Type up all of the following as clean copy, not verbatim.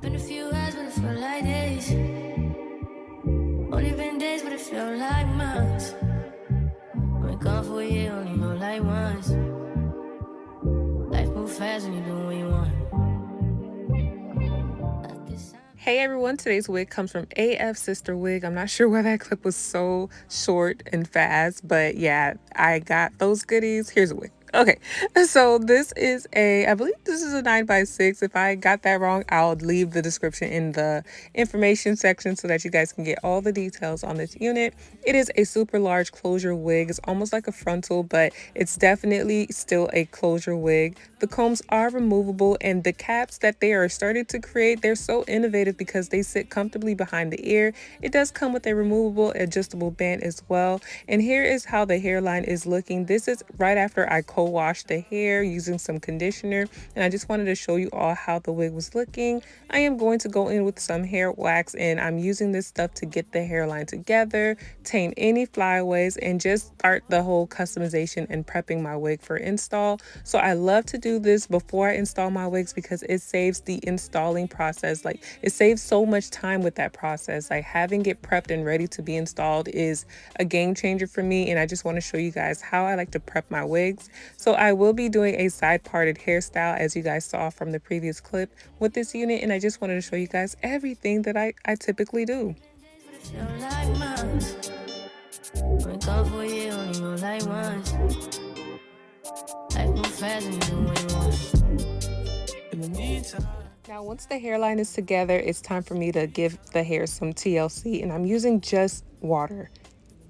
Been a few hours, but it felt like days. Only been days, but it felt like months. Been gone for a year, only know like once. Life moves fast when you do what you want. Hey everyone, today's wig comes from Afsisterwig. I'm not sure why that clip was so short and fast, but yeah, I got those goodies. Here's a wig. Okay, so this is I believe this is a 9x6. If I got that wrong, I'll leave the description in the information section so that you guys can get all the details on this unit. It is a super large closure wig. It's almost like a frontal, but it's definitely still a closure wig. The combs are removable, and the caps that they are starting to create, they're so innovative because they sit comfortably behind the ear. It does come with a removable adjustable band as well. And here is how the hairline is looking. This is right after I co-washed the hair using some conditioner, and I just wanted to show you all how the wig was looking. I am going to go in with some hair wax, and I'm using this stuff to get the hairline together, tame any flyaways, and just start the whole customization and prepping my wig for install. So I love to do this before I install my wigs because it saves the installing process. Like, it saves so much time with that process. Like, having it prepped and ready to be installed is a game changer for me, and I just want to show you guys how I like to prep my wigs. So I will be doing a side parted hairstyle, as you guys saw from the previous clip, with this unit, and I just wanted to show you guys everything that I typically do. Now, once the hairline is together, it's time for me to give the hair some TLC, and I'm using just water.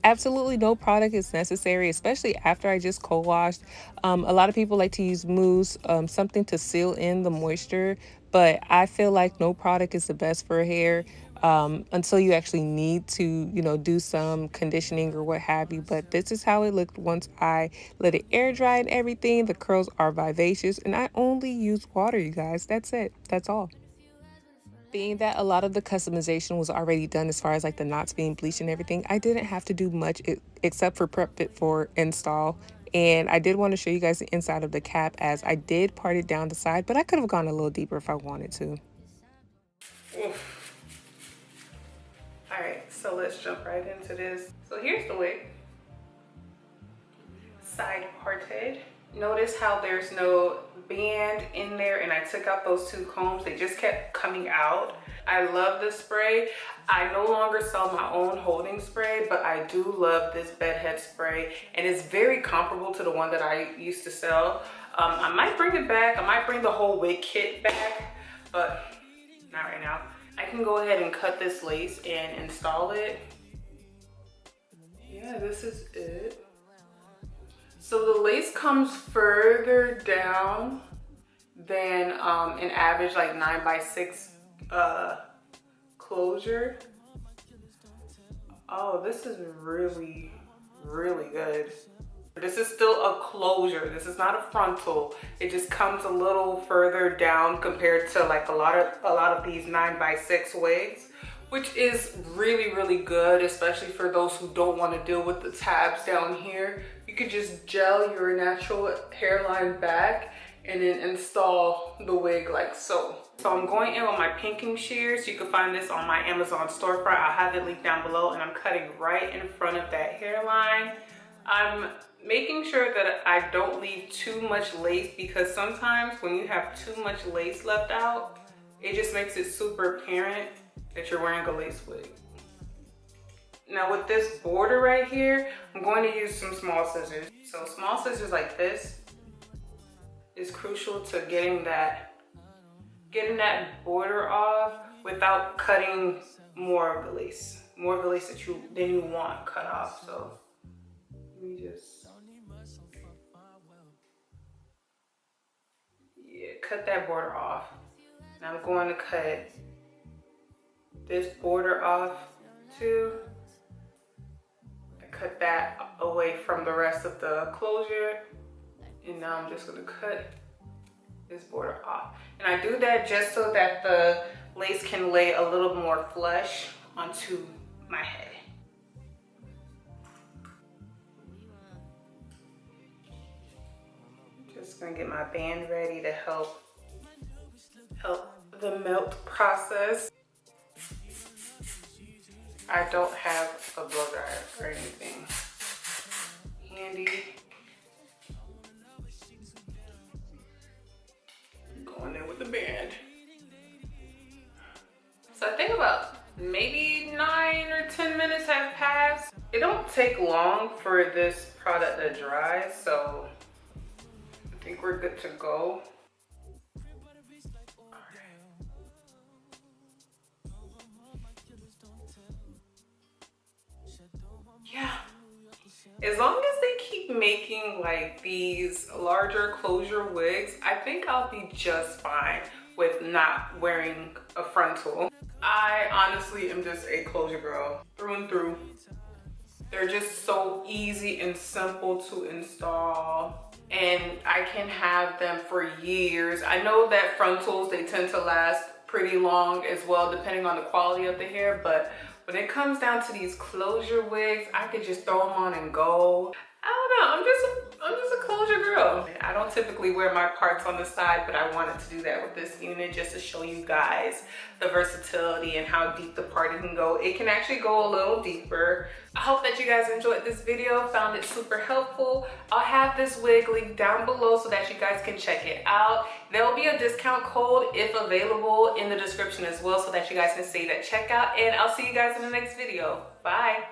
Absolutely no product is necessary, especially after I just co-washed. A lot of people like to use mousse, something to seal in the moisture, but I feel like no product is the best for hair until you actually need to, do some conditioning or what have you. But this is how it looked once I let it air dry and everything. The curls are vivacious, and I only use water, you guys. That's it. That's all. Being that a lot of the customization was already done as far as like the knots being bleached and everything, I didn't have to do much except for prep it for install. And I did want to show you guys the inside of the cap, as I did part it down the side, but I could have gone a little deeper if I wanted to. Oof. All right, so let's jump right into this. So here's the wig, side parted. Notice how there's no band in there, and I took out those two combs. They just kept coming out. I love this spray. I no longer sell my own holding spray, but I do love this bedhead spray, and it's very comparable to the one that I used to sell. I might bring it back. I might bring the whole wig kit back, but not right now. I can go ahead and cut this lace and install it. Yeah, this is it. So the lace comes further down than an average like 9x6 closure. Oh, this is really, really good. This is still a closure. This is not a frontal. It just comes a little further down compared to like a lot of these 9x6 wigs, which is really, really good, especially for those who don't want to deal with the tabs down here. You could just gel your natural hairline back and then install the wig like so. So I'm going in with my pinking shears. You can find this on my Amazon storefront. I'll have it linked down below, and I'm cutting right in front of that hairline. I'm making sure that I don't leave too much lace, because sometimes when you have too much lace left out, it just makes it super apparent that you're wearing a lace wig. Now with this border right here, I'm going to use some small scissors. So small scissors like this is crucial to getting that border off without cutting more of the lace than you want cut off. So let me just, yeah, cut that border off. Now I'm going to cut this border off too. I cut that away from the rest of the closure, and now I'm just going to cut this border off. And I do that just so that the lace can lay a little more flush onto my head. Just gonna get my band ready to help the melt process. I don't have a blow dryer or anything handy. Going in with the band. So I think about maybe 9 or 10 minutes have passed. It don't take long for this product to dry, so I think we're good to go. Yeah, as long as they keep making like these larger closure wigs, I think I'll be just fine with not wearing a frontal. I honestly am just a closure girl through and through. They're just so easy and simple to install, and I can have them for years. I know that frontals, they tend to last pretty long as well, depending on the quality of the hair, but when it comes down to these closure wigs, I could just throw them on and go. I don't know, I'm just a closure girl. I don't typically wear my parts on the side, but I wanted to do that with this unit just to show you guys the versatility and how deep the parting can go. It can actually go a little deeper. I hope that you guys enjoyed this video, found it super helpful. I'll have this wig linked down below so that you guys can check it out. There will be a discount code, if available, in the description as well so that you guys can save at checkout. And I'll see you guys in the next video. Bye.